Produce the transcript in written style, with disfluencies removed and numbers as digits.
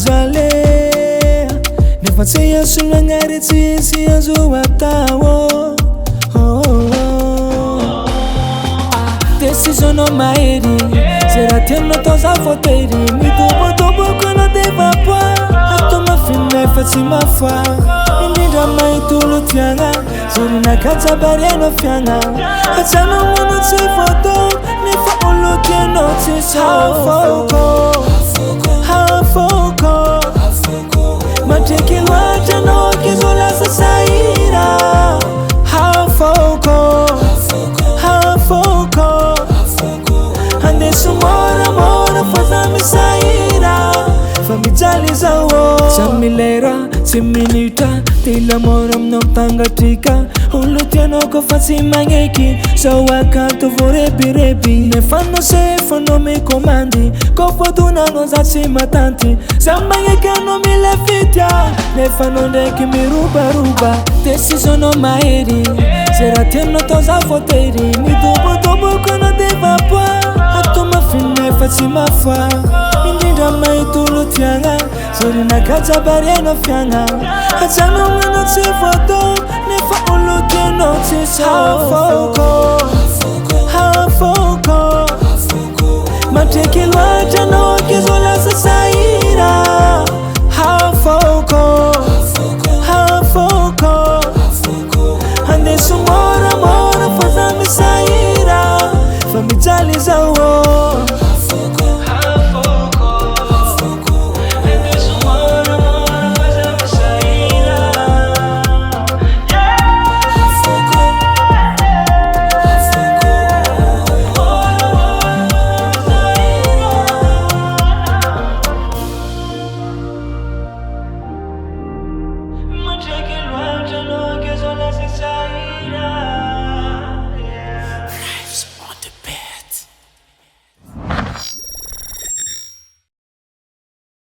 vale nefa tsy azo nagnary tsy azo atao décision mahery zay raha tianao atao za voatery mitobotoboka anao defa poa atao mafina efa tsy mafa indrindra mahitolo tiagna zay nakajabary anao fiagna atsanao mono tsy voatao nefa olo tianao tsy hafoko matreky loatra anao kizo lasa sahira hafoko andeso moramora fa za misahira fa mijaly zao tsy milera tsy minitra tila mora aminao mitangatrika olo tianao kofa tsy magneky zao akato vorebirebi nefa anao sefanao mikomandy kofa donanao za tsy matanty za magneky anao mila fitya nefa anao ndraiky mirobaroba décisionao mahery zay raha tianao atao za voatery mitobotoboka anao defa poa atao mafina efa tsy mafa indrindra mahitolo tiagna zay nakajabary anao fiagna atsanao anao tsy voatao nefa olo tianao tsy hafoko matreky loatra anao kizo lasa sahira